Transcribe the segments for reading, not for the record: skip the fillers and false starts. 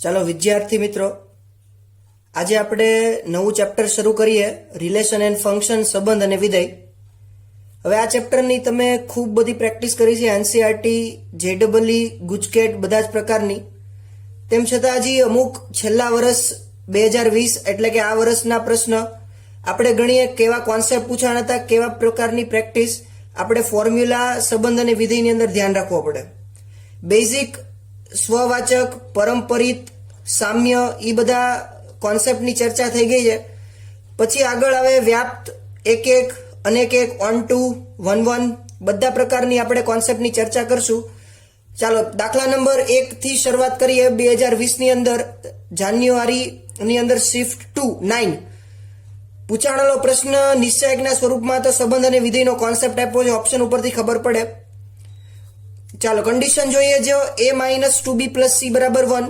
ચાલો વિદ્યાર્થી મિત્રો, આજે આપણે નવું ચેપ્ટર શરૂ કરીએ, રિલેશન એન્ડ ફંક્શન, સંબંધ અને વિધેય. હવે આ ચેપ્ટરની તમે ખૂબ બધી પ્રેક્ટિસ કરી છે, એનસીઆરટી, જેડબલઈ, ગુજકેટ, બધા જ પ્રકારની. તેમ છતાં હજી અમુક છેલ્લા વર્ષ 2020 એટલે કે આ વર્ષના પ્રશ્ન આપણે ગણીએ કેવા કોન્સેપ્ટ પૂછાણા હતા, કેવા પ્રકારની પ્રેક્ટિસ આપણે ફોર્મ્યુલા, સંબંધ અને વિધેયની અંદર ધ્યાન રાખવો પડે. બેઝિક, સ્વવાચક, પરંપરિત, સામ્ય, એ બધા કોન્સેપ્ટની ચર્ચા થઈ ગઈ છે. પછી આગળ આવે વ્યાપ્ત, એક એક, અનેક એક, ઓન ટુ, વન વન, બધા પ્રકારની આપણે કોન્સેપ્ટની ચર્ચા કરશું. ચાલો દાખલા નંબર 1 થી શરૂઆત કરીએ. 2020ની અંદર જાન્યુઆરીની અંદર શિફ્ટ 2 9 પૂછાણેલો પ્રશ્ન નિશ્ચયકના સ્વરૂપમાં તો સંબંધ અને વિધેયનો કોન્સેપ્ટ આપ્યો છે, ઓપ્શન ઉપરથી ખબર પડે. ચાલો કન્ડિશન જોઈએ. જો a-2b + c બરાબર 1,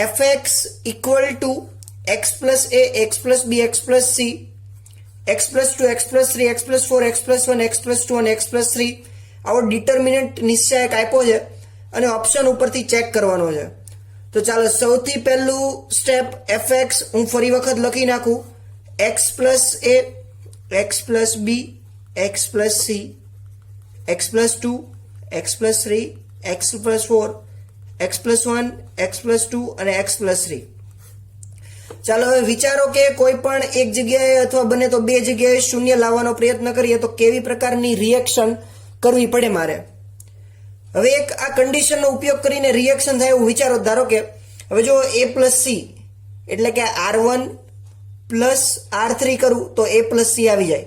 fx equal to x + a, x + b, x + c, x + 2, x + 3, x + 4, x + 1, x + 2 અને x + 3 આવો ડિટર્મિનન્ટ નિશ્ચયક આપ્યો છે અને ઓપ્શન ઉપરથી ચેક કરવાનો છે. તો ચાલો સૌથી પહેલું સ્ટેપ fx હું ફરી વખત લખી નાખું. x + a, x + b, x + c, x + 2, x + 3, x + 4, x + 1, x + 2 અને x + 3. ચાલો હવે વિચારો કે કોઈ પણ એક જગ્યાએ અથવા બને તો બે જગ્યાએ શૂન્ય લાવવાનો પ્રયત્ન કરીએ તો કેવી પ્રકારની રિએક્શન કરવી પડે મારે. હવે એક આ કન્ડિશનનો ઉપયોગ કરીને રિએક્શન થાય એવું વિચારો. ધારો કે હવે જો a + c એટલે કે r1 + r3 કરું તો a + c આવી જાય,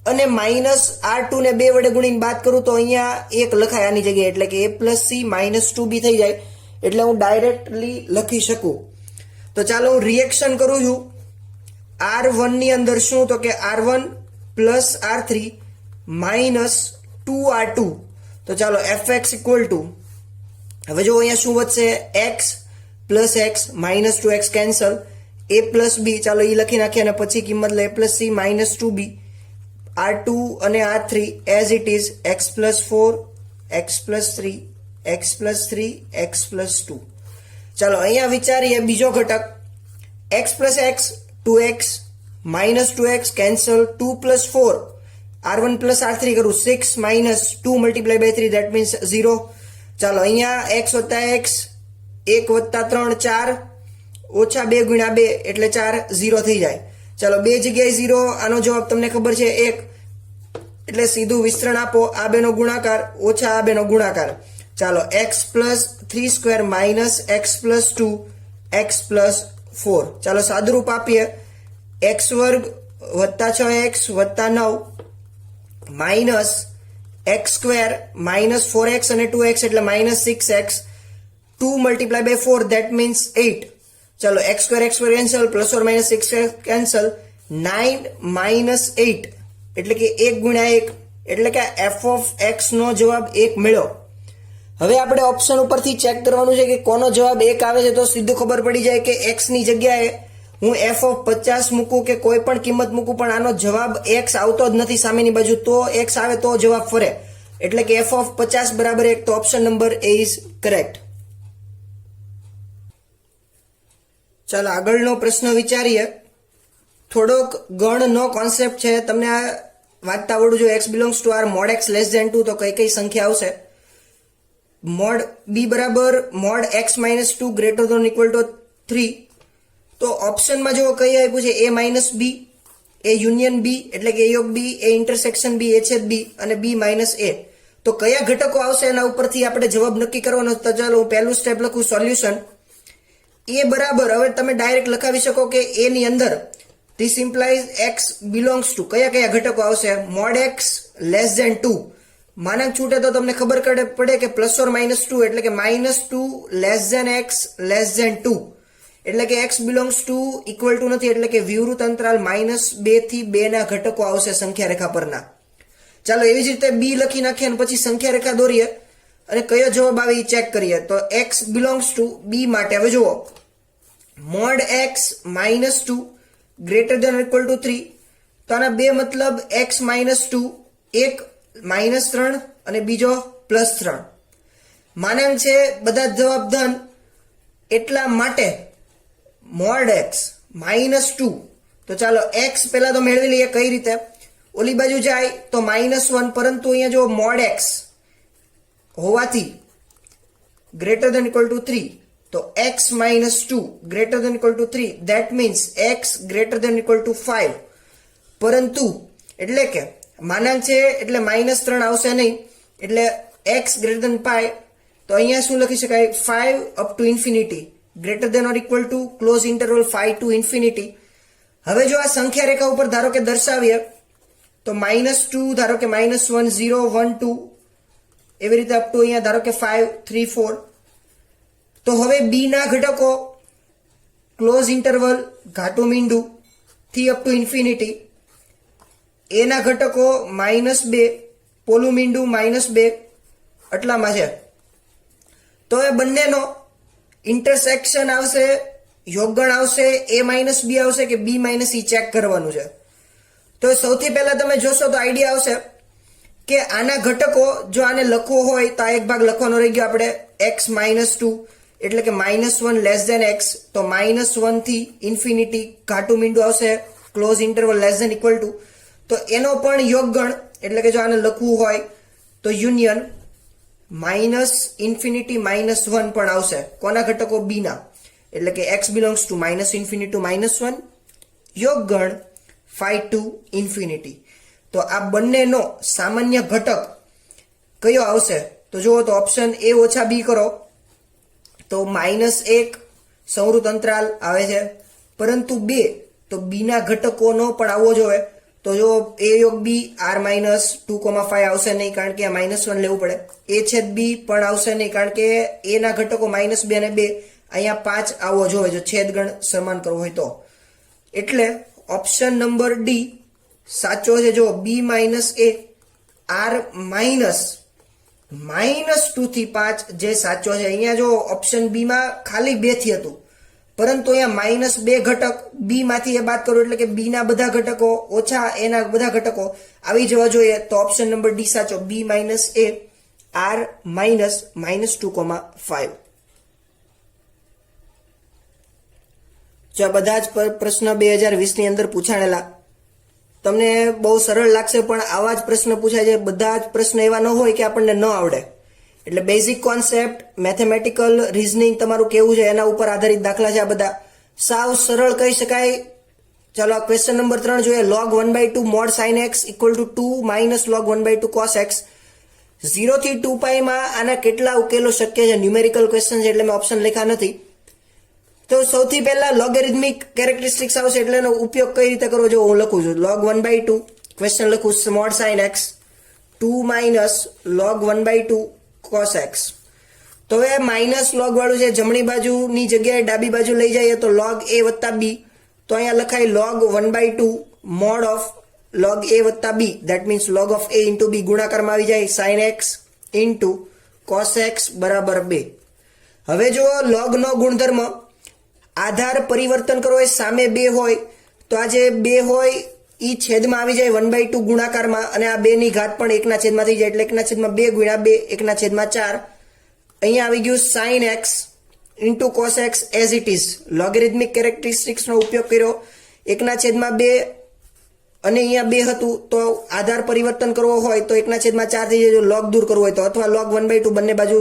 અને -r2 ને 2 વડે ગુણીને બાદ કરું તો અહીંયા 1 લખાય આની જગ્યાએ, એટલે કે a + c -2b થઈ જાય. એટલે હું ડાયરેક્ટલી લખી શકું. તો ચાલો હું રિએક્શન કરું છું. r1 ની અંદર શું, તો કે r1 + r3 -2r2. તો ચાલો fx ઇક્વલ ટુ, હવે જો અહીંયા શું વધશે, x + x -2x cancel, a + b ચાલો એ લખી નાખીએ અને પછી કિંમત લે a + c -2b, r2 અને r3 as it is, x + 4, x + 3, x + 3, x + 2. ચાલો અહીંયા વિચારીએ બીજો ઘટક, x + x 2x -2x cancel, 2 + 4 r1 + r3 કરું 6 - 2 × 3 that means 0. ચાલો અહીંયા x + x 1 + 3 4 ઓછા 2 × 2 એટલે 4 0 થઈ જાય. ચાલો બે જગ્યાએ 0, આનો જવાબ તમને ખબર છે 1, એટલે સીધું વિસ્તરણ આપો, આ બેનો ગુણાકાર ઓછા આ બેનો ગુણાકાર. ચાલો x + 3² - x + 2 x + 4. ચાલો સાદુરૂપ આપીએ, x² + 6x + 9 -x² - 4x અને 2x એટલે -6x, 2 × 4 that means 8. ચાલો x² કેન્સલ, ±6 કેન્સલ, 9 - 8 એટલે કે 1 × 1 એટલે કે f(x) નો જવાબ 1 મળ્યો. હવે આપણે ઓપ્શન ઉપરથી ચેક કરવાનું છે કે કોનો જવાબ 1 આવે છે. તો સીધું ખબર પડી જાય કે x ની જગ્યાએ હું f(50) મૂકું કે કોઈ પણ કિંમત મૂકું પણ આનો જવાબ x આવતો જ નથી સામેની બાજુ. તો x આવે તો જવાબ ફરે, એટલે કે f(50) = 1. તો option number A is correct. ચાલો આગળનો પ્રશ્ન વિચારીએ. થોડોક ગણનો કોન્સેપ્ટ છે, તમને આ વાંચતા આવડવું જોઈએ. x belongs to R, mod x less than 2 તો કઈ સંખ્યા આવશે. mod b બરાબર mod x - 2 greater than or equal to 3. તો ઓપ્શનમાં જો કઈ આપ્યું છે a - b, a union b એટલે કે a યોગ b, a intersection b, a છેદ b અને b - a. તો કયા ઘટકો આવશે એના ઉપરથી આપણે જવાબ નક્કી કરવાનો. તો ચાલો હું પહેલું સ્ટેપ લખું, સોલ્યુશન. a બરાબર, હવે તમે ડાયરેક્ટ લખાવી શકો કે a ની અંદર this implies x belongs to કયા કયા ઘટકો આવશે, mod x less than 2. માનાંક છૂટે તો તમને ખબર પડે કે +or -2 એટલે કે -2 less than x less than 2 એટલે કે x belongs to equal to નથી, એટલે કે વિવૃત અંતરાલ -2 થી 2 ના ઘટકો આવશે સંખ્યા રેખા પરના. ચાલો એવી જ રીતે b લખી નાખીએ અને પછી સંખ્યા રેખા દોરીએ અને કયો જવાબ આવે એ ચેક કરીએ. તો x belongs to b માટે હવે જુઓ, mod x -2 greater than or equal to 3. તો આના બે મતલબ x -2, એક -3 અને બીજો +3. માનાંક છે બધા જવાબ ધન, એટલા માટે મોડ એક્સ -2, તો ચાલો એક્સ પહેલા તો મેળવી લઈએ. કઈ રીતે? ઓલી બાજુ જાય તો -1, પરંતુ અહીંયા જો મોડ એક્સ હોવાથી greater than equal to 3, તો x -2 greater than equal to 3, that means x greater than equal to 5. પરંતુ એટલે કે માનાંક છે એટલે -3 આવશે નહીં, એટલે x greater than 5, તો અહીંયા શું લખી શકાય? 5 up to infinity greater than or equal to close interval 5 to infinity. હવે જો આ સંખ્યા રેખા ઉપર ધારો કે દર્શાવીએ તો -2 ધારો કે -1 0 1 2 એવી રીતે અપ ટુ અહીંયા ધારો કે 5 3 4. તો હવે બી ના ઘટકો ક્લોઝ ઇન્ટરવલ ઘાટું મીંડું થી અપ ટુ ઇન્ફિનિટી, એ ના ઘટકો -2 પોલું મીંડું -2 આટલામાં છે. તો એ બંનેનો ઇન્ટરસેક્શન આવશે, યોગગણ આવશે, a b આવશે કે b e ચેક કરવાનું છે. તો સૌથી પહેલા તમે જોશો તો આઈડિયા આવશે કે આના ઘટકો જો આને લખવો હોય તો આ એક ભાગ લખવાનો રહી ગયો આપણે x -2 એટલે કે -1 લેસ ધેન x, તો -1 થી ઇન્ફિનિટી ઘાટું મીંડું આવશે close interval less than equal to, તો એનો પણ યોગગણ એટલે કે જો આને લખવું હોય તો યુનિયન -∞ -1 પણ આવશે. કોના ઘટકો? b ના, એટલે કે x belongs to -∞ to -1 યોગગણ 5 to infinity. તો આ બંનેનો સામાન્ય ઘટક કયો આવશે? તો જુઓ તો ઓપ્શન a ઓછા b કરો તો -1 સંવૃત અંતરાલ આવે છે, પરંતુ 2 તો b ના ઘટકોનો પણ આવવો જોઈએ. તો જો a યોગ b r-2,5 આવશે નહીં, કારણ કે આ -1 લેવું પડે. a છેદ b પણ આવશે નહીં, કારણ કે a ના ઘટકો -2 અને 2, અહીંયા 5 આવવો જોઈએ જો છેદગણ સમાન કરવો હોય તો. એટલે ઓપ્શન નંબર ડી સાચો છે. જો b - a r -2 થી 5 જે સાચો છે. અહીંયા જો ઓપ્શન બી માં ખાલી 2 થી હતું, પરંતુ અહીંયા -2 ઘટક બી માંથી એ બાદ કરો એટલે કે બી ના બધા ઘટકો ઓછા એ ના બધા ઘટકો આવી જવા જોઈએ. તો ઓપ્શન નંબર ડી સાચો, b - a r -2,5. જો આ બધા જ પ્રશ્ન 2020 ની અંદર પૂછાણેલા તમને બહુ સરળ લાગશે, પણ આવા જ પ્રશ્ન પૂછાય છે. બધા જ પ્રશ્ન એવા ન હોય કે આપણને ન આવડે. એટલે બેઝિક કોન્સેપ્ટ, મેથેમેટિકલ રીઝનિંગ તમારું કેવું છે એના ઉપર આધારિત દાખલા છે આ બધા. સાવ સરળ કહી શકાય. ચાલો આ ક્વેશ્ચન નંબર 3 જોઈએ. log 1/2 mod sin x equal to 2 - log 1/2 cos x. 0 થી 2π માં આના કેટલા ઉકેલો શક્ય છે? ન્યુમેરિકલ ક્વેશ્ચન છે એટલે મેં ઓપ્શન લખ્યા નથી. તો સૌથી પહેલા લોગેરિથમિક કેરેક્ટરિસ્ટિક્સ આવશે, એટલે એનો ઉપયોગ કઈ રીતે કરવો જો હું લખું છું. log 1/2 ક્વેશ્ચન લખું mod sin x 2 - log 1/2 cos x. તો એ માઇનસ લોગ વાળું છે, જમણી બાજુની જગ્યાએ ડાબી બાજુ લઈ જઈએ તો log a + b, તો અહીંયા લખાય log 1/2 mod of log a + b, that means log of a into b ગુણાકારમાં આવી જાય sin x into cos x બરાબર 2. હવે જો log નો ગુણધર્મ આધાર પરિવર્તન કરવો હોય, સામે 2 હોય તો આ જે 2 હોય ઈ છેદમાં આવી જાય 1/2 ગુણાકારમાં, અને આ 2 ની ઘાત પણ 1 ના છેદમાં થઈ જાય, એટલે 1 ના છેદમાં 2 ગુણ્યા 2 1 ના છેદમાં 4. અહીંયા આવી ગયું sin x into cos x as it is. Logarithmic characteristics નો ઉપયોગ કર્યો. 1 ના છેદમાં 2 અને અહીંયા 2 હતું, તો આધાર પરિવર્તન કરવો હોય તો 1 ના છેદમાં 4 થઈ જાય. જો લોગ દૂર કરવો હોય તો, અથવા log 1/2 બંને બાજુ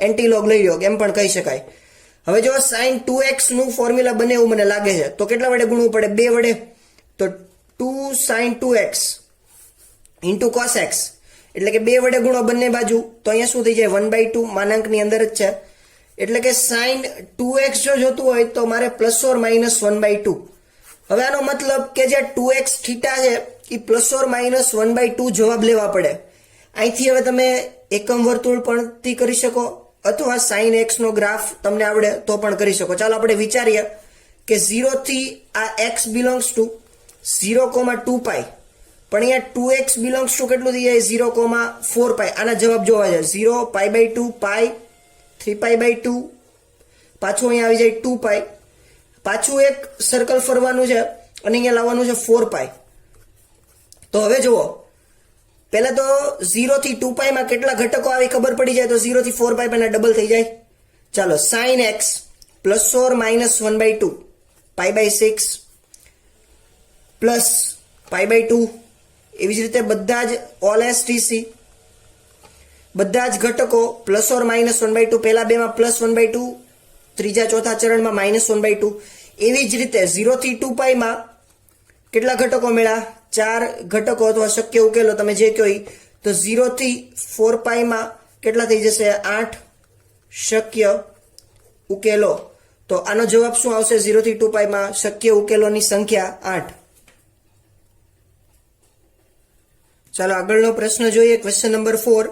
એન્ટી લોગ લઈ લો એમ પણ કહી શકાય. હવે જો sin 2x નું ફોર્મ્યુલા બને એવું મને લાગે છે, તો કેટલા વડે ગુણવું પડે? 2 વડે. તો 2 sin 2x into cos x, એટલે કે 2 વડે ગુણો બંને બાજુ, તો અહીંયા શું થઈ જાય? 1/2 માનાંકની અંદર જ છે, એટલે કે sin 2x જો જોતું હોય તો મારે ±1/2. હવે આનો મતલબ કે જે 2x થીટા છે એ ±1/2 જવાબ લેવા પડે. અહીંથી હવે તમે એકમ વર્તુળ પણ કરી શકો, અથવા sin x નો ગ્રાફ તમને આવડે તો પણ કરી શકો. ચાલો આપણે વિચારીએ કે 0 થી આ x belongs to 0,2π, પણ અહીંયા 2x belongs to કેટલું થઈ જાય? 0,4π. આના જવાબ જોવા જાય 0 π/2 π 3π/2, પાછું અહીંયા આવી જાય 2π, પાછું એક સર્કલ ફરવાનું છે અને અહીંયા લાવવાનું છે 4π. તો હવે જુઓ, પહેલા તો 0 થી 2π માં કેટલા ઘટકો આવી ખબર પડી જાય તો 0 થી 4π ના ડબલ થઈ જાય. ચાલો sin x plus or minus 1/2 π/6 plus π/2 એવી જ રીતે બધા જ ઓલ એસટીસી બધા જ ઘટકો પ્લસ ઓર માઇનસ 1/2 પહેલા બેમાં પ્લસ 1/2 ત્રીજા ચોથા ચરણમાં માઇનસ 1/2 એવી જ રીતે 0 થી 2π માં કેટલા ઘટકો મળ્યા 4 ઘટકો અથવા શક્ય ઉકેલો તમે જે કહો તો 0 થી 4π માં કેટલા થઈ જશે 8 શક્ય ઉકેલો તો આનો જવાબ શું આવશે 0 થી 2π માં શક્ય ઉકેલોની સંખ્યા 8 ચાલો આગળનો પ્રશ્ન જોઈએ question number 4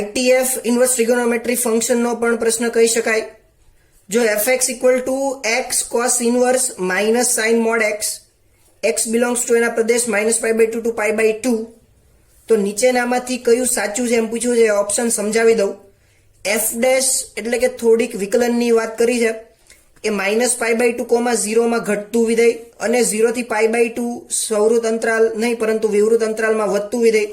ITF inverse trigonometry ફંક્શનનો પણ પ્રશ્ન કહી શકાય જો fx equal to x cos inverse minus sin mod x belongs two એના પ્રદેશ -π/2 to π/2 તો નીચેનામાંથી કયું સાચું છે એમ પૂછ્યું છે ઓપ્શન સમજાવી દઉં f ડેશ એટલે કે થોડીક વિકલનની વાત કરી છે એ -π/2, 0 માં ઘટતું વિધેય અને 0 થી π/2 સ્વવૃત અંતરાલ નહીં પરંતુ વિવૃત અંતરાલમાં વધતું વિધેય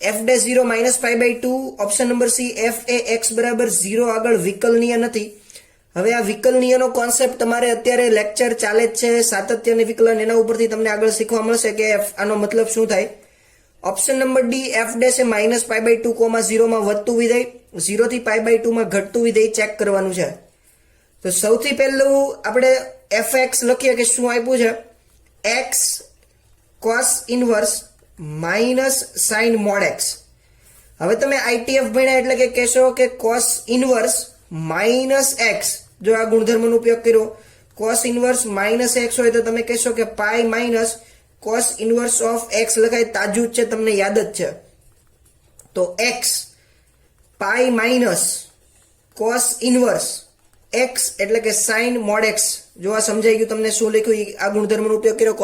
f dash 0 -π/2 option number C f એ x બરાબર 0 આગળ વિકલનીય નથી હવે આ વિકલનીયનો કોન્સેપ્ટ તમારે અત્યારે લેક્ચર ચાલે જ છે સાતત્યની વિકલન એના ઉપરથી તમને આગળ શીખવા મળશે કે આનો મતલબ શું થાય option number D f dash એ -π/2, 0 માં વધતું વિધેય 0 થી π/2 માં ઘટતું વિધેય ચેક કરવાનું છે તો સૌથી પહેલું આપણે fx લખીએ કે શું આપ્યું છે x cos inverse minus sin mod x હવે તમે ITF ભણ્યા એટલે કે કહેશો કે cos ઇન્વર્સ માઇનસ x જો આ ગુણધર્મનો ઉપયોગ કર્યો cos ઇન્વર્સ માઇનસ x હોય તો તમે કહેશો કે pi minus cos inverse of x લખાય તાજું જ છે તમને યાદ જ છે તો x pi minus cos inverse x એટલે કે sin mod x જો આ સમજાઈ ગયું તમને શું લખ્યું આ ગુણધર્મનો ઉપયોગ કર્યો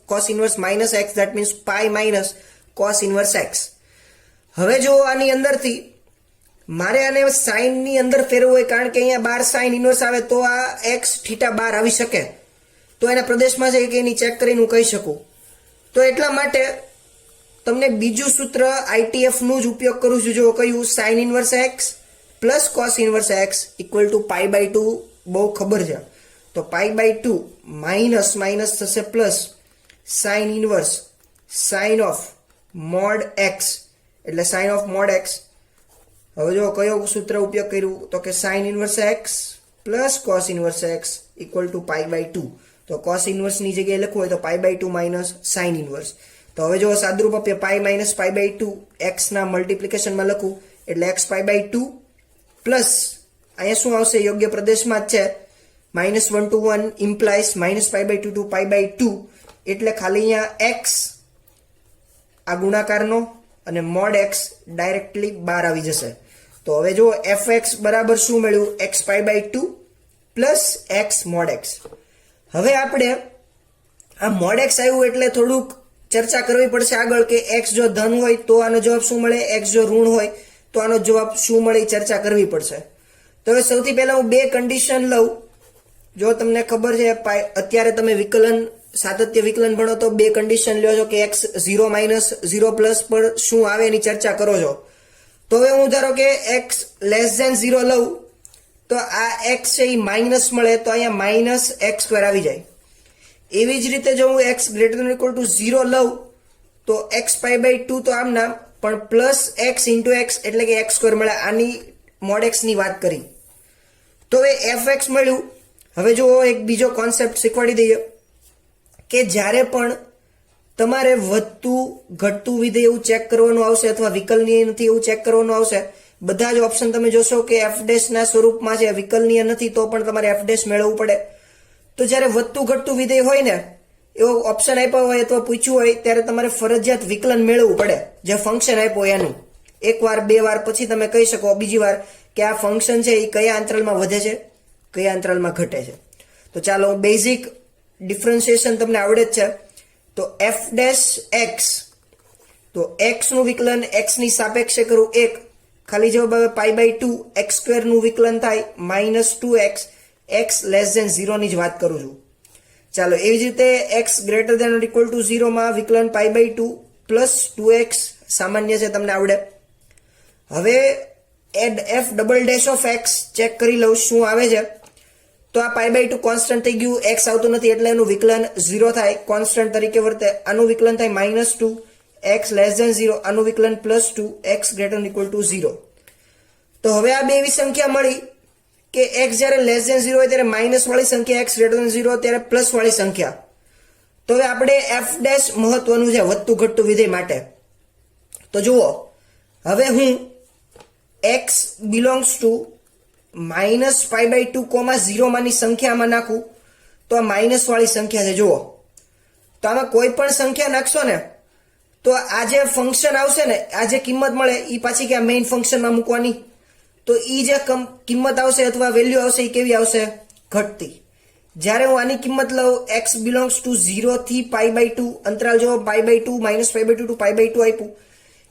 cos inverse minus x that means pi minus cos inverse x હવે જો આની અંદરથી મારે આને સાઇન ની અંદર ફેરવવું હોય કારણ કે અહીંયા 12 સાઇન ઇન્વર્સ આવે તો આ x થીટા 12 આવી શકે તો એના પ્રદેશમાં છે કે એની ચેક કરીને હું કહી શકું તો એટલા માટે તમને બીજું સૂત્ર ITF નું જ ઉપયોગ કરું છું જો કયું sine inverse x plus cos inverse x equal to π/2 બહુ ખબર છે તો π/2 માઇનસ માઇનસ થશે plus sine inverse sine of mod x એટલે સાઇન ઓફ મોડ x હવે જો કયો સૂત્ર ઉપયોગ કર્યું તો કે sin inverse x plus cos inverse x equal to π/2 તો cos ઇન્વર્સ ની જગ્યાએ લખવું હોય તો π/2 માઇનસ sin ઇન્વર્સ તો હવે જો સાદુરૂપ આપીએ પાઈ માઇનસ π/2 x ના મલ્ટીપ્લિકેશનમાં લખું એટલે x π/2 પ્લસ અહીંયા શું આવશે યોગ્ય પ્રદેશમાં જ છે -1 to 1 ઇમ્પ્લાઇઝ -π/2 to π/2 એટલે ખાલી અહીંયા x આ ગુણાકારનો અને mod x ડાયરેક્ટલી બહાર આવી જશે તો હવે જો fx બરાબર શું મળ્યું x π/2 plus x mod x હવે આપણે આ mod x આવ્યું એટલે થોડુંક ચર્ચા કરવી પડશે આગળ કે x જો ધન હોય તો આનો જવાબ શું મળે x જો ઋણ હોય તો આનો જવાબ શું મળે ચર્ચા કરવી પડશે તો હવે સૌથી પહેલા હું બે કન્ડિશન લઉં જો તમને ખબર છે અત્યારે તમે વિકલન સાતત્ય વિકલન ભણો તો બે કન્ડિશન લ્યો છો કે x 0 માઇનસ 0 પ્લસ પર શું આવે એની ચર્ચા કરો છો તો હવે હું ધારો કે x લેસ ધેન 0 લઉં તો આ x છે એ માઇનસ મળે તો અહીંયા માઇનસ x સ્ક્વેર આવી જાય એવી જ રીતે જો હું x greater than equal to 0 લઉં તો x π/2 તો આમ નામ પણ પ્લસ x ઇન્ટુ x એટલે કે x સ્ક્વેર મળે આની મોડ x ની વાત કરી તો હવે fx મળ્યું હવે જો એક બીજો કોન્સેપ્ટ શીખવાડી દઈએ કે જ્યારે પણ તમારે વધતું ઘટતું વિધેય એવું ચેક કરવાનું આવશે અથવા વિકલનીય નથી એવું ચેક કરવાનું આવશે બધા જ ઓપ્શન તમે જોશો કે f ડેશ ના સ્વરૂપમાં છે વિકલનીય નથી તો પણ તમારે f ડેશ મેળવવું પડે તો જ્યારે વધતું ઘટતું વિધેય હોય ને એવો ઓપ્શન આપ્યો હોય અથવા પૂછ્યું હોય ત્યારે તમારે ફરજિયાત વિકલન મેળવવું પડે જે ફંક્શન આપ્યો એનું એક વાર બે વાર પછી તમે કહી શકો બીજી વાર કે આ ફંક્શન છે એ કયા અંતરાલમાં વધે છે કયા અંતરાલમાં ઘટે છે તો ચાલો બેઝિક ડિફરન્શિએશન તમને આવડે જ છે તો f ડેશ x તો x નું વિકલન x ની સાપેક્ષે કરું 1 ખાલી જવાબ આવે π/2 x સ્ક્વેર નું વિકલન થાય -2x x લેસ ધેન 0 ની જ વાત કરું છું ચાલો એવી જ રીતે x greater than or equal to 0 માં વિકલન π/2 પ્લસ 2x સામાન્ય છે તમને આવડે હવે એડ f double dash of x check કરી લઉં શું આવે છે. તો આ π/2 કોન્સ્ટન્ટ થઈ ગયું, એક્સ આવતું નથી એટલે એનું વિકલન 0 થાય, કોન્સ્ટન્ટ તરીકે વર્તે. આનું વિકલન થાય -2 એક્સ લેસ ધેન 0, આનું વિકલન +2 એક્સ ગ્રેટર ઇક્વલ ટુ 0. તો હવે આ બે એવી સંખ્યા મળી કે એક્સ જ્યારે લેસ ધેન 0 હોય ત્યારે માઇનસ વાળી સંખ્યા, એક્સ ગ્રેટર ધેન 0 ત્યારે પ્લસ વાળી સંખ્યા. તો હવે આપણે એફ ડેશ મહત્વનું છે વધતું ઘટતું વિધેય માટે. તો જુઓ, હવે હું એક્સ બિલોંગ્સ ટુ -π/2, 0 માની સંખ્યામાં નાખું તો આ માઇનસ વાળી સંખ્યા છે. જુઓ, તો આમાં કોઈ પણ સંખ્યા નાખશો ને તો આ જે ફંક્શન આવશે ને, આ જે કિંમત મળે એ પાછી કે આ મેઇન ફંક્શનમાં મૂકવાની. તો એ જે કિંમત આવશે અથવા વેલ્યુ આવશે એ કેવી આવશે? ઘટતી. જ્યારે હું આની કિંમત લઉં એક્સ બિલોંગ્સ ટુ 0 થી π/2, અંતરાલ જો π/2 -π/2 ટુ π/2 આપ્યું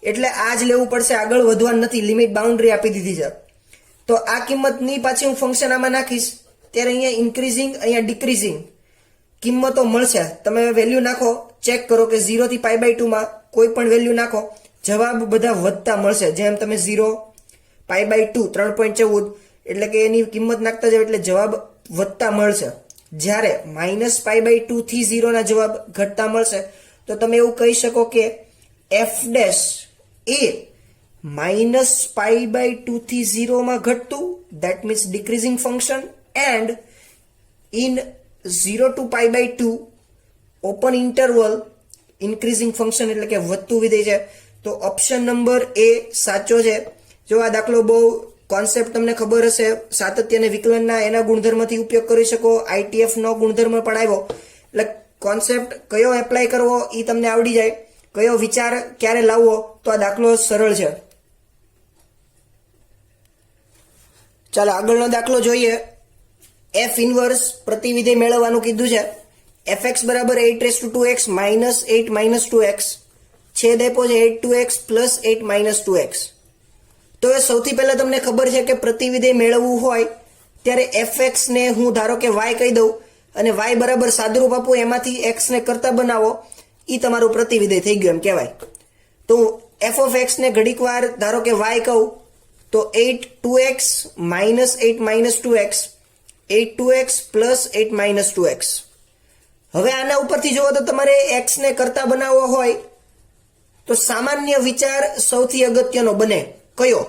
એટલે આ જ લેવું પડશે, આગળ વધવાનું નથી, લિમિટ બાઉન્ડ્રી આપી દીધી છે. તો આ કિંમતની પાછી હું ફંક્શન આમાં નાખીશ ત્યારે અહીંયા ઇન્ક્રીઝિંગ, અહીંયા ડિક્રીઝિંગ કિંમતો મળશે. તમે વેલ્યુ નાખો, ચેક કરો કે 0 થી π/2 માં કોઈ પણ વેલ્યુ નાખો, જવાબ બધા વધતા મળશે. જેમ તમે 0 π/2 3.14 એટલે કે એની કિંમત નાખતા જાવ એટલે જવાબ વધતા મળશે. જ્યારે -π/2 થી 0 ના જવાબ ઘટતા મળશે. તો તમે એવું કહી શકો કે એફ ડેશ એ -π/2 થી 0 માં ઘટતું, that means decreasing function, and in 0 to π/2 open interval increasing function એટલે કે વધતું વિધેય છે. તો ઓપ્શન નંબર એ સાચો છે. જો આ દાખલો બહુ કોન્સેપ્ટ તમને ખબર હશે, સાતત્ય અને વિકલનના એના ગુણધર્મથી ઉપયોગ કરી શકો, ITF નો ગુણધર્મ પણ આવ્યો એટલે કોન્સેપ્ટ કયો એપ્લાય કરવો એ તમને આવડી જાય, કયો વિચાર ક્યારે લાવવો, તો આ દાખલો સરળ છે. ચાલો આગળનો દાખલો જોઈએ. એફ ઇનવર્સ પ્રતિવિધેય મેળવવાનું કીધું છે. fx બરાબર 8(2x - 8 - 2x છેદ આપ્યો છે 8(2x + 8 - 2x. તો એ સૌથી પહેલા તમને ખબર છે કે પ્રતિવિધેય મેળવવું હોય ત્યારે fx ને હું ધારો કે y કહી દઉં અને y બરાબર સાદુરૂપ આપું, એમાંથી x ને કરતા બનાવો, એ તમારું પ્રતિવિધેય થઈ ગયું એમ કહેવાય. તો f of x ને ઘડીક વાર ધારો કે y કહું તો 8(2x - 8 - 2x 8(2x + 8 - 2x. હવે આના ઉપરથી જુઓ તો તમારે x ને કરતા બનાવવો હોય તો સામાન્ય વિચાર સૌથી અગત્યનો બને કયો?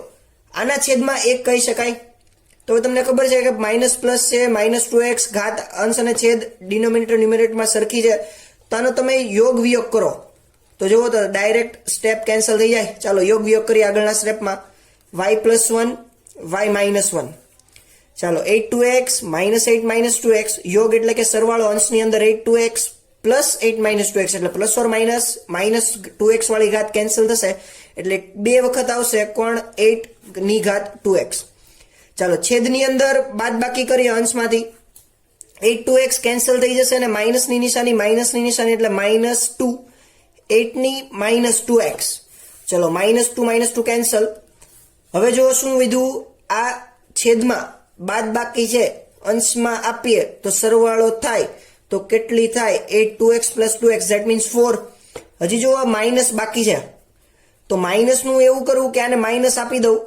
આના છેદમાં 1 કહી શકાય. તો તમને ખબર છે કે માઇનસ પ્લસ છે, -2x ઘાત અંશ અને છેદ ડિનોમિનેટર ન્યુમેરેટરમાં સરખી છે. તો આનો તમે યોગ વિયોગ કરો તો જુઓ તો ડાયરેક્ટ સ્ટેપ કેન્સલ થઈ જાય. ચાલો યોગ વિયોગ કરીએ આગળના સ્ટેપમાં. y + 1 y - 1. ચાલો 8(2x - 8 - 2x યોગ એટલે કે સરવાળો, અંશની અંદર 8(2x + 8 - 2x એટલે પ્લસ ઓર માઇનસ -2x વાળી ઘાત કેન્સલ થશે એટલે 2 વખત આવશે કોણ 8 ની ઘાત 2x. ચાલો છેદની અંદર બાદબાકી કરીએ અંશમાંથી, 8(2x કેન્સલ થઈ જશે અને માઇનસની નિશાની એટલે -2 8 ની -2x. ચલો -2 - 2 કેન્સલ. હવે જો શું વિધું, આ છેદમાં બાદબાકી છે, અંશમાં આપીએ તો સરવાળો થાય તો કેટલી થાય 8(2x + 2x that means 4. હજી જો આ માઇનસ બાકી છે તો માઇનસનું એવું કરવું કે આને માઇનસ આપી દઉં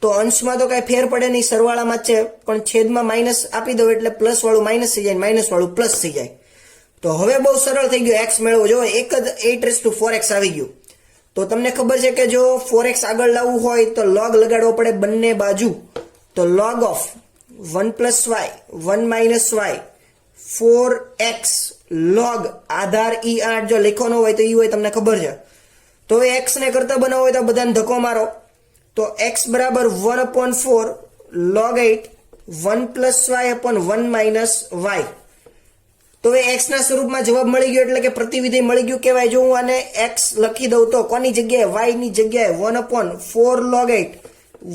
તો અંશમાં તો કાંઈ ફેર પડે નહીં, સરવાળામાં જ છે, પણ છેદમાં માઇનસ આપી દઉં એટલે પ્લસ વાળું માઇનસ થઈ જાય, માઇનસ વાળું પ્લસ થઈ જાય. તો હવે બહુ સરળ થઈ ગયું x મેળવો. જો એક જ 8(4x આવી ગયું. તો તમને ખબર છે કે જો 4x આગળ લાવવું હોય તો log લગાડવો પડે બંને બાજુ. તો log of 1 + y 1 - y 4x log Aadhaar E8 જો લખવાનો હોય તો હોય તમને ખબર છે. તો x ને કરતા બનાવવો હોય તો બધાને ધક્કો મારો તો x બરાબર 1/4 log 8 1 + y 1 - y. તો એ x ના સ્વરૂપમાં જવાબ મળી ગયો એટલે કે પ્રતિવિધેય મળી ગયું કહેવાય. જો હું આને x લખી દઉં તો કોની જગ્યાએ y ની જગ્યાએ 1/4 log 8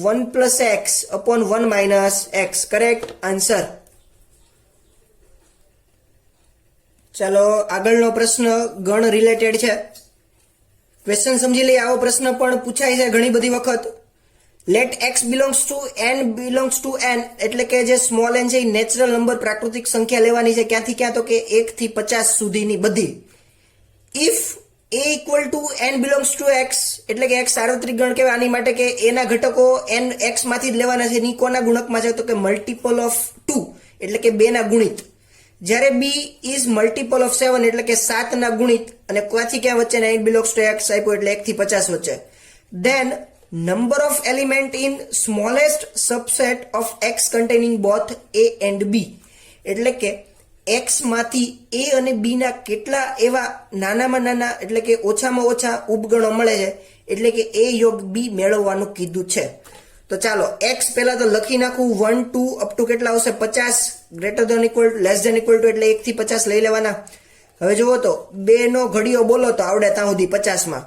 1 + x 1 - x. Correct answer. ચાલો આગળનો પ્રશ્ન ગણ રિલેટેડ છે. ક્વેશ્ચન સમજી લઈએ. આવો પ્રશ્ન પણ પૂછાય છે ઘણી બધી વખત. Let x belongs to n એટલે કે જે સ્મોલ n છે એ નેચરલ નંબર પ્રાકૃતિક સંખ્યા લેવાની છે. ક્યાંથી ક્યાં? તો કે 1 થી 50 સુધીની બધી. If a equal to n belongs to x એટલે કે x સાર્વત્રિક ગણ કહેવાય આની માટે કે a ના ઘટકો n x માંથી જ લેવાના છે. ની કોના ગુણકમાં છે તો કે મલ્ટિપલ ઓફ 2 એટલે કે 2 ના ગુણિત. જ્યારે b ઇઝ મલ્ટિપલ ઓફ 7 એટલે કે 7 ના ગુણિત અને ક્યાંથી ક્યાં વચ્ચે 9 બિલોંગ્સ ટુ x આપ્યું એટલે 1 થી 50 વચ્ચે. Then number of element in smallest subset of x containing both a and b એટલે કે x માંથી a અને b ના કેટલા એવા નાનામાં નાના એટલે કે ઓછામાં ઓછા ઉપગણો મળે છે એટલે કે a યોગ b મેળવવાનું કીધું છે. તો ચાલો x પહેલા તો લખી નાખું 1 2 અપ ટુ કેટલા આવશે 50 greater than equal less than equal to એટલે 1 થી 50 લઈ લેવાના. હવે જુઓ તો 2 નો ઘડિયો બોલો તો આવડે ત્યાં સુધી 50 માં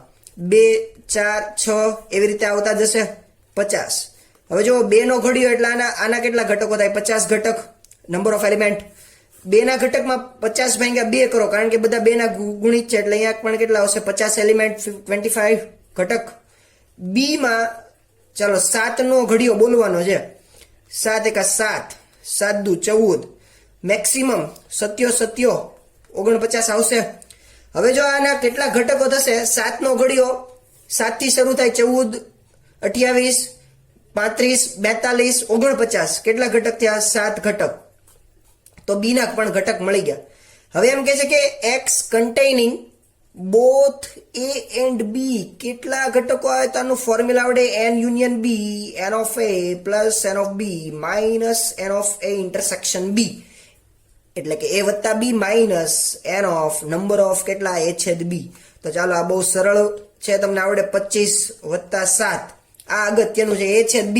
2 4 6 એવી રીતે આવતા જશે 50. હવે જો 2 નો ઘડિયો એટલે આના કેટલા ઘટકો થાય 50 ઘટક નંબર ઓફ એલિમેન્ટ. 2 ના ઘટકમાં 50 ભાગ્યા 2 કરો કારણ કે બધા 2 ના ગુણિત છે એટલે અહીંયા પણ કેટલા આવશે 50 એલિમેન્ટ 25 ઘટક. બી માં ચાલો 7 નો ઘડિયો બોલવાનો છે 7 એકા 7 7 દુ 14 મેક્સિમમ 7 49 આવશે. હવે જો આના કેટલા ઘટકો થશે 7 નો ઘડિયો 7 થી શરૂ થાય 14 28 35 42 49 કેટલા ઘટક થયા 7 ઘટક. તો બી ના પણ ઘટક મળી ગયા. હવે એમ કહે છે કે x containing both a and b કેટલા ઘટકો આવે તો આનું ફોર્મ્યુલા આવડે n union b n of a plus n of b minus n of a intersection b એટલે કે a વત્તા b minus n of number of કેટલા a છેદ b. તો ચાલો આ બહુ સરળ છે તમને આવડે 25 વત્તા 7 આ અગત્યનું છે a છેદ b.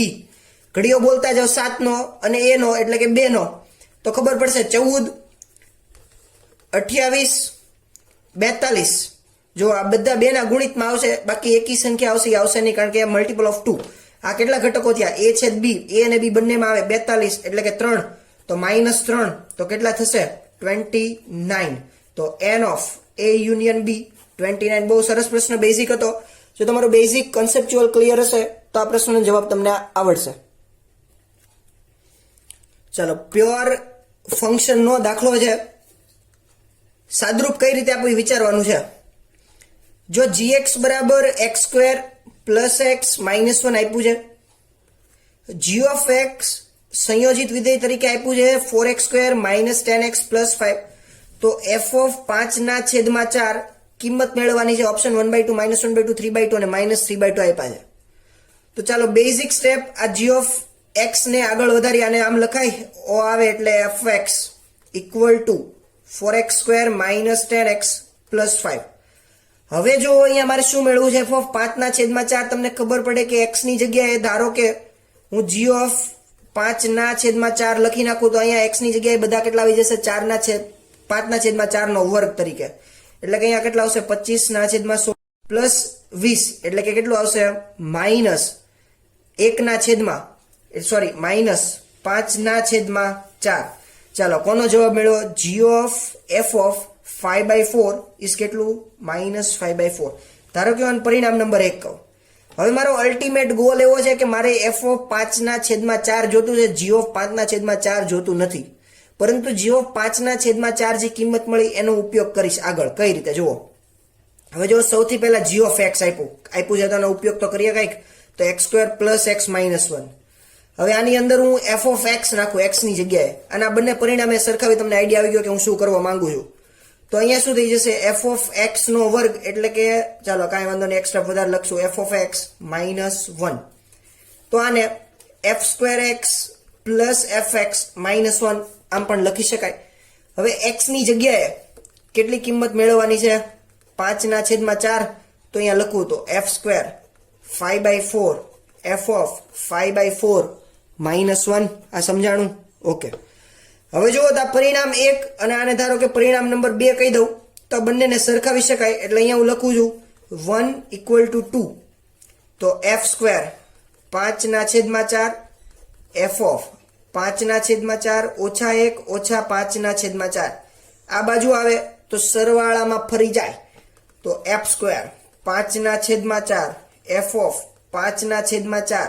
ઘડિયો બોલતા જાઓ 7 નો અને a નો એટલે કે 2 નો તો ખબર પડશે 14 28 42 જો આ બધા 2 ના ગુણિતમાં આવશે બાકી એકી સંખ્યા આવશે નહીં કારણ કે આ મલ્ટિપલ ઓફ 2. આ કેટલા ઘટકો થયા a છેદ b a અને b બંનેમાં આવે 42 એટલે કે 3 તો -3 તો કેટલા થશે 29. તો n of a union b 29. બહુ સરસ પ્રશ્ન બેઝિક હતો. જો તમારો બેઝિક કન્સેપ્ચ્યુઅલ ક્લિયર હશે તો આ પ્રશ્નનો જવાબ તમને આવડશે. ચાલો પ્યોર ફંક્શન નો દાખલો છે. સાદરૂપ કઈ રીતે આપણે વિચારવાનું છે. જો gx બરાબર x² + x - 1 આપ્યું છે, g of x સંયોજિત વિધેય તરીકે આપ્યું છે 4x² - 10x + 5 તો f of 5/4 કિંમત મેળવવાની છે. ઓપ્શન 1/2 -1/2 3/2 અને -3/2 આપ્યા છે. તો ચાલો બેઝિક સ્ટેપ આ g of x ને આગળ વધારી અને આમ લખાય o આવે એટલે fx = 4x² - 10x + 5. હવે જો અહીંયા મારે શું મેળવવું છે f of 5/4 તમને ખબર પડે કે x ની જગ્યાએ ધારો કે હું g of 5/4 લખી નાખું તો અહીંયા x ની જગ્યાએ બધા કેટલા આવી જશે 5/4 નો વર્ગ તરીકે એટલે કે અહીંયા કેટલા આવશે 25/100 પ્લસ 20 એટલે કે કેટલું આવશે -5/4. ચાલો કોનો જવાબ મેળવો g of f of 5/4 is કેટલું -5/4. ધારો કે આનું પરિણામ નંબર 1 કહું. હવે મારો અલ્ટિમેટ ગોલ એવો છે કે મારે f of 5/4 જોતું છે g of 5/4 જોતું નથી પરંતુ g of 5/4 જે કિંમત મળી એનો ઉપયોગ કરીશ આગળ. કઈ રીતે જુઓ. હવે જો સૌથી પહેલા g of x આપ્યું છે તો એનો ઉપયોગ તો કરીએ કઈક તો x² + x - 1. હવે આની અંદર હું f of x નાખું x ની જગ્યાએ અને આ બંને પરિણામે સરખાવી તમને આઈડિયા આવી ગયો કે હું શું કરવા માંગુ છું. તો અહીંયા શું થઈ જશે f of x નો વર્ગ એટલે કે ચાલો કાંઈ વાંધો નહીં એક્સ્ટ્રા વધારે લખશું f of x - 1. તો આને f²x + fx - 1 આમ પણ લખી શકાય. હવે x ની જગ્યાએ કેટલી કિંમત મેળવવાની છે 5/4 તો અહીંયા લખું તો f² 5/4 f of 5/4 - 1 આ સમજાણું ઓકે. હવે જુઓ તો પરિણામ 1 અને આને ધારો કે પરિણામ નંબર 2 કહી દઉં તો બંનેને સરખાવી શકાય એટલે અહીંયા હું લખું છું 1 = 2 તો f² 5/4 f of 5/4 -1 -5/4 આ બાજુ આવે તો સરવાળામાં ફરી જાય તો f² 5/4 f of 5/4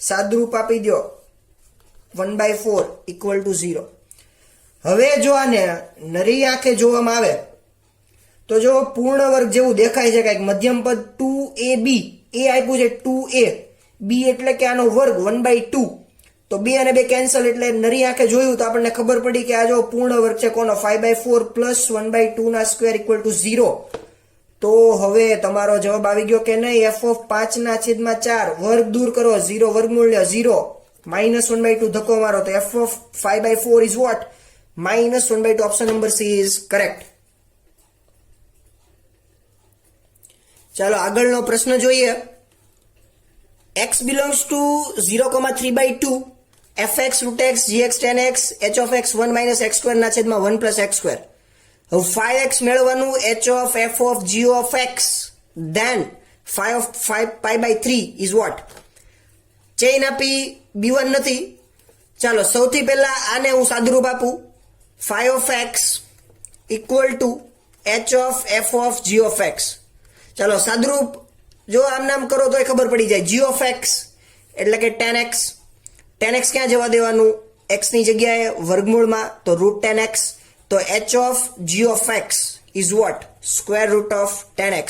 સાદરૂપ આપી દો 1/4 = 0. હવે જો આને નરી આંખે જોવામાં આવે તો જો પૂર્ણ વર્ગ જેવું દેખાય છે કંઈક મધ્યમ પદ 2ab એ આપ્યું છે 2a b એટલે કે આનો વર્ગ 1/2 તો 2 અને 2 કેન્સલ એટલે નરી આંખે જોયું તો આપણને ખબર પડી કે આ જો પૂર્ણ વર્ગ છે કોનો 5/4 પ્લસ 1/2 ના સ્ક્વેર ઇક્વલ ટુ 0 તો હવે તમારો જવાબ આવી ગયો કે નહીં f(5/4) વર્ગ દૂર કરો 0 વર્ગમૂળ 0 -1/2 ધક્કો મારો તો f(5/4) is what -1/2 option number C is correct. ચાલો આગળનો પ્રશ્ન જોઈએ x belongs to 0,3/2 fx √x gx tan x h of x 1 - x square ના છેદમાં 1 + x square. હવે 5x મેળવવાનું h of f of g of x then 5 of 5/3 is what chain આપી b1 નથી. ચાલો સૌથી પહેલા આને હું સાદુરૂપ આપું 5 of x equal to h of f of g of x. ચાલો સાદુરૂપ જો આમ નામ કરો તો ખબર પડી જાય g of x એટલે કે tan x ક્યાં જવા દેવાનું x ની જગ્યાએ વર્ગમૂળમાં તો √tan x તો h of g of x is what square root of tan x.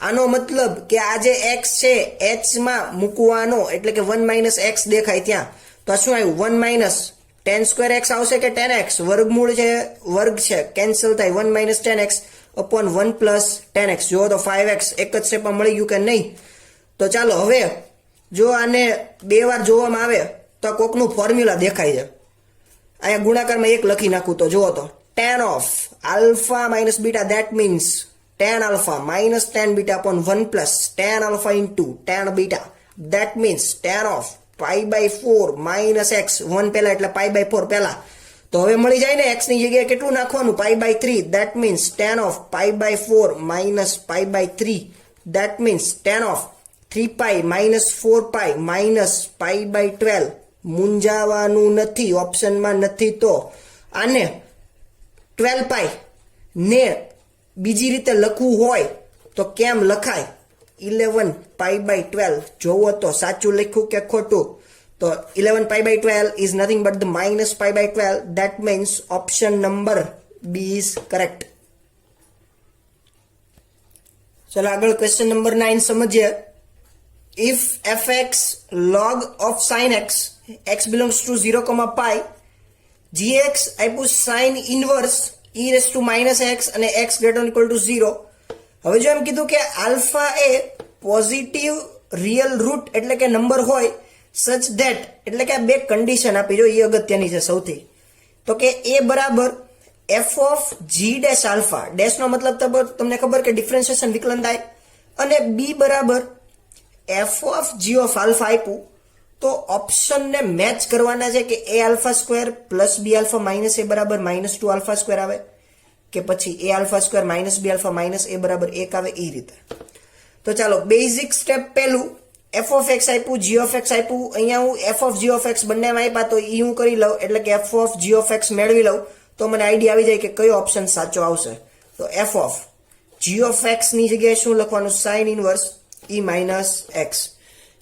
આનો મતલબ કે આ જે x છે h માં મૂકવાનો એટલે કે 1 - x દેખાય ત્યાં તો શું આવ્યું 1 - tan square x આવશે કે tan x વર્ગમૂળ છે વર્ગ છે કેન્સલ થાય 1 - tan x upon 1 + tan x જો તો 5x એક જ સ્ટેપમાં મળી ગયું કે નહીં. તો ચાલો હવે જો આને બે વાર જોવામાં આવે તો કોકનું ફોર્મ્યુલા દેખાય છે અહીંયા ગુણાકારમાં એક લખી નાખું તો જુઓ તો tan of alpha minus beta that means tan alpha minus tan beta upon 1 plus tan alpha into tan beta that means tan of pi/4 minus x 1 પહેલા એટલે pi/4 પહેલા તો હવે મળી જાય ને x ની જગ્યાએ કેટલું નાખવાનું pi/3 that means tan of pi/4 minus pi/3 that means tan of 3pi minus 4pi minus pi/12 મૂંઝાવાનું નથી ઓપ્શનમાં નથી તો આને 12pi ને બીજી રીતે લખવું હોય તો કેમ લખાય 11pi/12 જોવો તો સાચું લખ્યું કે ખોટું તો 11pi/12 is nothing but the minus pi/12 that means option number B is correct. ચલો આગળ ક્વેશ્ચન નંબર 9 સમજીએ if fx log of sin x x belongs to 0,pi gx આપ્યું sin inverse e⁻x અને x greater than equal to 0. હવે જો એમ કીધું કે alpha એ positive real route એટલે કે નંબર હોય સચ ધેટ એટલે કે આ બે કન્ડિશન આપી જો એ અગત્યની છે સૌથી તો કે a બરાબર f of g dash alpha ડેશનો મતલબ તમને ખબર કે ડિફરન્શિએશન વિકલન થાય અને b બરાબર f of g of alpha આપ્યું તો ઓપ્શનને મેચ કરવાના છે કે a alpha square plus b alpha minus a બરાબર -2 આલ્ફા સ્ક્વેર આવે કે પછી a alpha square minus b alpha minus a બરાબર 1 આવે એ રીતે. તો ચાલો બેઝિક સ્ટેપ પહેલું f of x આપ્યું g of x આપ્યું અહીંયા હું f of g of x બંનેમાં આપ્યા તો એ હું કરી લઉં એટલે કે f of g of x મેળવી લઉં તો મને આઈડિયા આવી જાય કે કયો ઓપ્શન સાચો આવશે. તો f of g of x ની જગ્યાએ શું લખવાનું sin ઇનવર્સ e-x.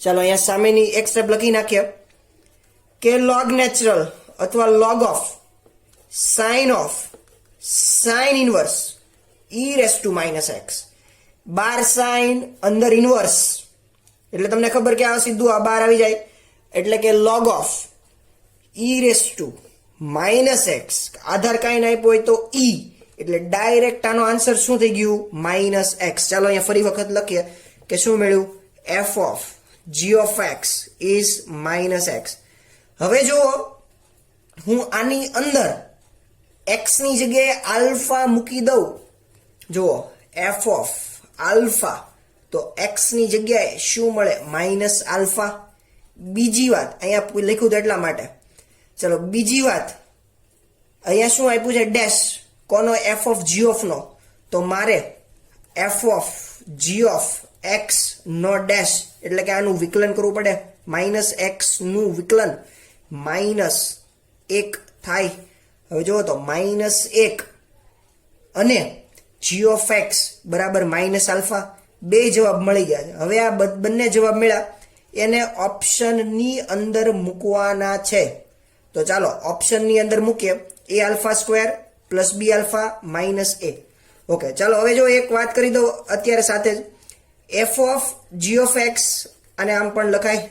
ચાલો અહીંયા સામેની એક સ્ટેપ લખી નાખીએ કે log નેચરલ અથવા log of sin inverse e⁻x bar sin અંદર ઇનવર્સ એટલે તમને ખબર કે આ સીધું આ બાર આવી જાય એટલે કે log of e⁻x આધાર કાંઈ ના આપ્યો હોય તો e એટલે ડાયરેક્ટ આનો આન્સર શું થઈ ગયું -x. ચાલો અહીંયા ફરી વખત લખીએ કે શું મળ્યું f of g of x is -x. હવે જો હું આની અંદર x ની જગ્યાએ આલ્ફા મૂકી દઉં જુઓ f of આલ્ફા તો x ની જગ્યાએ શું મળે -આલ્ફા. બીજી વાત અહીંયા લખ્યું તો એટલા માટે ચલો બીજી વાત અહીંયા શું આપ્યું છે ડેશ કોનો f of g of નો તો મારે f of g of x નો ડેશ એટલે કે આનું વિકલન કરવું પડે -x નું વિકલન -1 થાય. હવે જુઓ તો -1 અને g of x બરાબર -આલ્ફા બે જવાબ મળી ગયા છે. હવે આ બંને જવાબ મળ્યા એને ઓપ્શનની અંદર મૂકવાના છે તો ચાલો ઓપ્શનની અંદર મૂકીએ a alpha square plus b alpha -a. Okay, ચાલો હવે જો એક વાત કરી દો અત્યારે સાથે જ, f of g of x, અને આમ પણ લખાય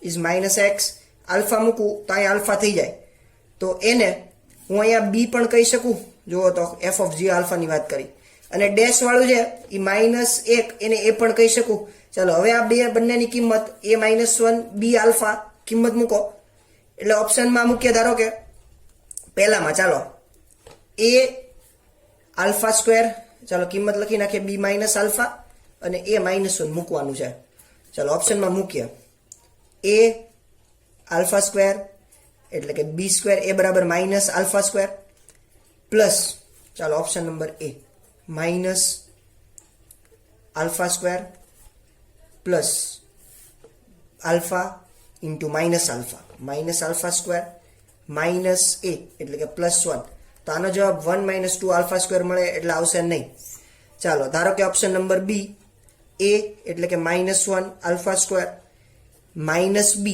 ઇઝ માઇનસ એક્સ. આલ્ફા મૂકું તો અહીંયા આલ્ફા થઈ જાય, તો એને હું અહીંયા બી પણ કહી શકું. જુઓ તો એફ ઓફ જી આલ્ફાની વાત કરી, અને ડેશ વાળું છે એ -1 એને એ પણ કહી શકું. ચાલો હવે આ બે બંનેની કિંમત a -1 b આલ્ફા કિંમત મૂકો, એટલે ઓપ્શનમાં મૂકીએ. ધારો કે પહેલામાં ચાલો a આલ્ફા સ્ક્વેર, ચાલો કિંમત લખી નાખીએ b માઇનસ આલ્ફા, અને a -1 મૂકવાનું છે. ચાલો ઓપ્શનમાં મૂકીએ a આલ્ફા સ્ક્વેર એટલે કે b સ્ક્વેર a બરાબર માઇનસ આલ્ફા સ્ક્વેર, પ્લસ ચાલો option number a minus alpha square plus alpha into minus alpha square minus a એટલે કે +1. તો આનો જવાબ 1 - 2 આલ્ફા સ્ક્વેર મળે એટલે આવશે નહીં. ચાલો ધારો કે ઓપ્શન નંબર બી a એટલે કે -1 આલ્ફા સ્ક્વેર માઇનસ b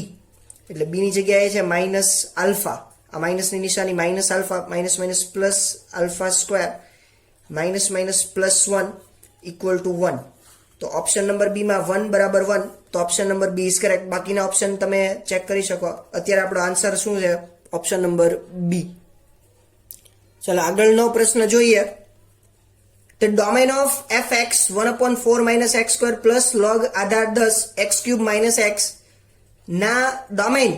એટલે b ની જગ્યાએ છે માઇનસ આલ્ફા, આ માઇનસની નિશાની minus alpha, minus minus plus alpha square minus minus +1 equal to 1. તો ઓપ્શન નંબર બી માં 1 બરાબર 1, તો option number B is correct. બાકીના ઓપ્શન તમે ચેક કરી શકો. અત્યારે આપણો આન્સર શું છે? Option number B. ચલો આગળનો પ્રશ્ન જોઈએ. The domain of fx 1/4 - x² plus log Aadhaar 10 x³ - x ના ડોમેઇન,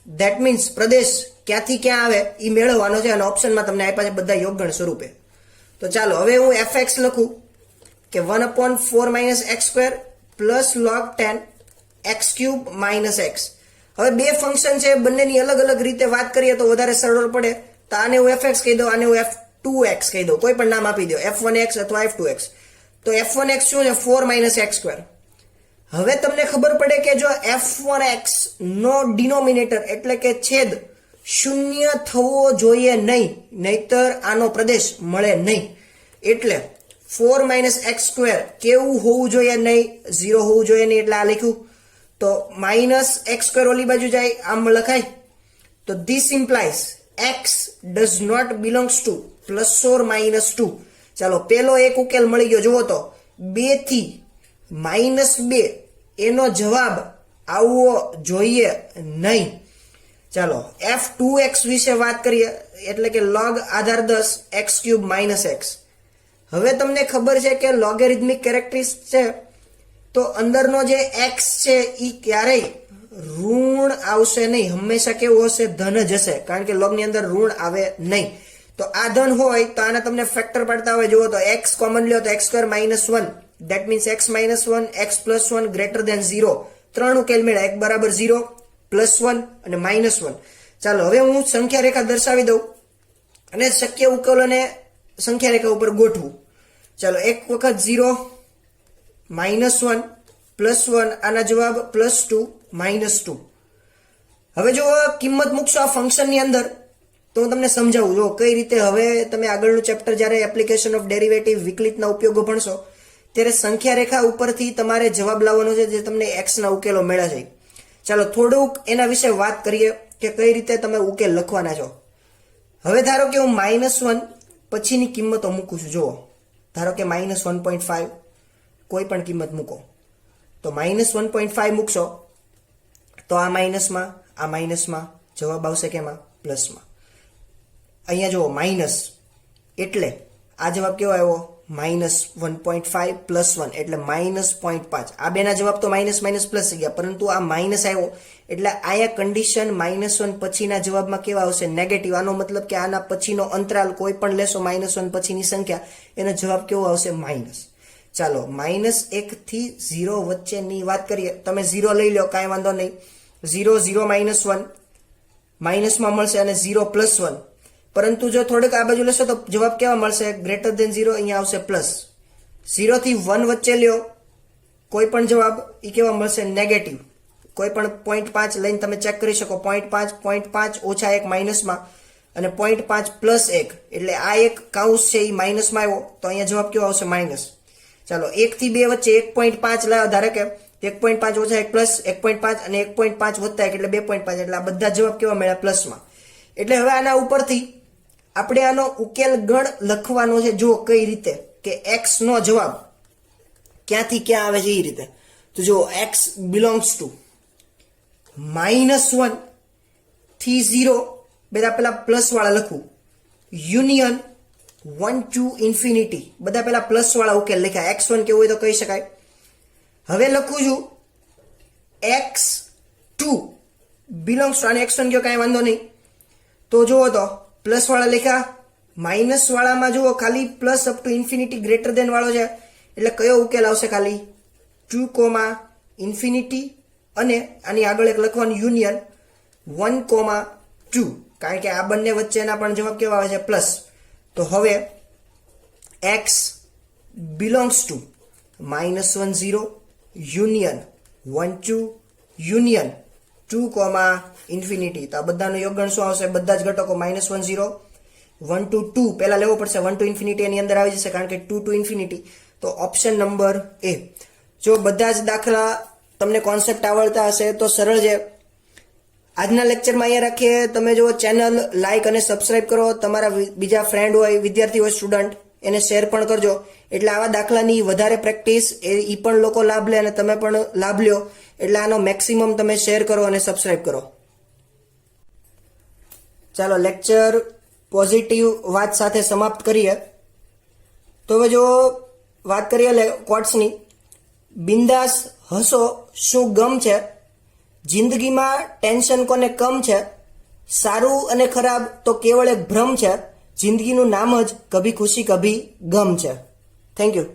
ધેટ મીન્સ પ્રદેશ ક્યાંથી ક્યાં આવે એ મેળવવાનો છે, અને ઓપ્શનમાં તમને આપ્યા છે બધા યોગગણ સ્વરૂપે. તો ચાલો હવે હું fx લખું કે 1/4 - x² plus log 10 x³ - x. હવે બે ફંક્શન છે, બંનેની અલગ અલગ રીતે વાત કરીએ તો વધારે સરળ પડે. તો આને હું fx કહી દઉં, આને હું f2x કહી દઉં, કોઈ પણ નામ આપી દો, f1x અથવા f2x. તો f1x શું છે? 4 - x². હવે તમને ખબર પડે કે જો f1x નો ડિનોમિનેટર એટલે કે છેદ 0 થવો જોઈએ નહીં, નહીતર આનો પ્રદેશ મળે નહીં. એટલે 4 - x² કેવું હોવું જોઈએ? નહીં, 0 હોવું જોઈએ નહીં, એટલે આ લખ્યું. તો -x² ઓલી બાજુ જાય, આમ લખાય. તો this implies x does not belongs to +or -2. ચાલો પેલો એક ઉકેલ મળી ગયો. જુઓ તો 2 થી -2 એનો જવાબ આવવો જોઈએ નહીં. ચાલો f2x વિશે વાત કરીએ, એટલે કે log આધાર 10 x³ - x. હવે તમને ખબર છે કે લોગેરિધમિક કેરેક્ટરિસ્ટિક છે, તો અંદરનો જે x છે એ ક્યારેય ઋણ આવશે નહીં, હંમેશા કેવું હશે? ધન જ હશે, કારણ કે લોગની અંદર ઋણ આવે નહીં. તો આ ધન હોય તો આના તમને ફેક્ટર પાડતા હોય. જુઓ તો x કોમન લ્યો તો x² - 1, that means x - 1 x + 1 greater than 0. 3 ઉકેલ મેળા, x બરાબર 0 +1 અને -1. ચાલો હવે હું સંખ્યા રેખા દર્શાવી દઉં અને શક્ય ઉકેલોને સંખ્યા રેખા ઉપર ગોઠવું. ચાલો એક વખત 0 -1 +1, આના જવાબ +2 -2. હવે જો કિંમત મૂકશો આ ફંક્શનની અંદર તો હું તમને સમજાવું. જો કઈ રીતે હવે તમે આગળનું ચેપ્ટર જ્યારે એપ્લિકેશન ઓફ ડેરિવેટિવ વિકલિતના ઉપયોગો ભણશો ત્યારે સંખ્યા રેખા ઉપરથી તમારે જવાબ લાવવાનો છે, જે તમને x ના ઉકેલો મળ્યા છે. ચાલો થોડુંક એના વિશે વાત કરીએ કે કઈ રીતે તમે ઉકેલ લખવાના છો. હવે ધારો કે હું -1 પછીની કિંમતો મૂકું છું. જુઓ ધારો કે -1.5 કોઈ પણ કિંમત મૂકો, તો -1.5 મૂકશો તો આ માઇનસમાં જવાબ આવશે કેમાં? પ્લસમાં. અહીંયા જુઓ માઇનસ એટલે આ જવાબ કેવો આવ્યો? -1.5 +1 એટલે -0.5. આ બેના જવાબ તો માઇનસ પ્લસ થઈ ગયા, પરંતુ આ માઇનસ આવ્યો એટલે આયા કન્ડિશન -1 પછીના જવાબમાં કેવા આવશે? નેગેટિવ. આનો મતલબ કે આના પછીનો અંતરાલ કોઈ પણ લેશો -1 પછીની સંખ્યા, એનો જવાબ કેવો આવશે? માઇનસ. ચાલો -1 થી 0 વચ્ચેની વાત કરીએ. તમે 0 લઈ લો, કાંઈ વાંધો નહીં. 0 0 -1 માઇનસમાં મળશે અને 0 +1. પરંતુ જો થોડુંક આ બાજુ લેશો તો જવાબ કેવા મળશે? ગ્રેટર ધેન 0, અહીંયા આવશે પ્લસ. 0 થી 1 વચ્ચે લ્યો કોઈ પણ જવાબ એ કેવા મળશે? નેગેટિવ. કોઈ પણ 0.5 લઈને તમે ચેક કરી શકો. 0.5 ઓછા 1 માઇનસમાં અને 0.5 +1 એટલે આ એક કાઉન્સ છે એ માઇનસમાં આવ્યો, તો અહીંયા જવાબ કેવો આવશે? માઇનસ. ચાલો 1 થી 2 વચ્ચે 1.5 લાવો. ધારો કે 1.5 ઓછા 1 પ્લસ 1.5 અને 1.5 વત્તા 1 એટલે 2.5, એટલે આ બધા જવાબ કેવા મળ્યા? પ્લસમાં. એટલે હવે આના ઉપરથી આપણે આનો ઉકેલ ગણ લખવાનો છે. જો કઈ રીતે કે x નો જવાબ ક્યાંથી ક્યાં આવે છે એ રીતે. તો જો x બિલોંગ્સ ટુ -1 થી 0, બધા પેલા પ્લસ વાળા લખું, યુનિયન 1 to ઇન્ફિનિટી, બધા પેલા પ્લસ વાળા ઉકેલ લખ્યા. x1 કેવું હોય તો કહી શકાય. હવે લખું છું x2 બિલોંગ્સ ટુ, આને x1 કયો કાંઈ વાંધો નહીં. તો જુઓ તો પ્લસ વાળા લખ્યા, માઇનસ વાળામાં જુઓ ખાલી plus up to infinity greater than વાળો છે, એટલે કયો ઉકેલ આવશે? ખાલી 2, ઇન્ફિનિટી અને આની આગળ એક લખવાનું યુનિયન 1, 2, કારણ કે આ બંને વચ્ચેના પણ જવાબ કેવા આવે છે? પ્લસ. તો હવે x belongs two -1, 0, union 1, 2, union 2, infinity. તો આ બધાનું યોગગણ શું આવશે? બધા જ ઘટકો -1, 0, 1 to 2 પહેલા લેવો પડશે, 1 to ઇન્ફિનિટી એની અંદર આવી જશે કારણ કે 2 to ઇન્ફિનિટી. તો ઓપ્શન નંબર એ. જો બધા જ દાખલા તમને કોન્સેપ્ટ આવડતા હશે તો સરળ છે. આજના લેક્ચરમાં અહીંયા રાખીએ. તમે જો ચેનલ લાઇક અને સબસ્ક્રાઇબ કરો, તમારા બીજા ફ્રેન્ડ હોય, વિદ્યાર્થી હોય, સ્ટુડન્ટ, એને શેર પણ કરજો, એટલે આવા દાખલાની વધારે પ્રેક્ટિસ એ પણ લોકો લાભ લે અને તમે પણ લાભ લ્યો. એટલે આનો મેક્સિમમ તમે શેર કરો અને સબસ્ક્રાઇબ કરો. ચાલો લેક્ચર પોઝિટિવ વાત સાથે સમાપ્ત કરીએ. તો હવે જો વાત કરીએ કોટ્સની. બિંદાસ હસો, શું ગમ છે? જિંદગીમાં ટેન્શન કોને કમ છે? સારું અને ખરાબ તો કેવળ એક ભ્રમ છે. જિંદગીનું નામ જ કભી ખુશી કભી ગમ છે. Thank you.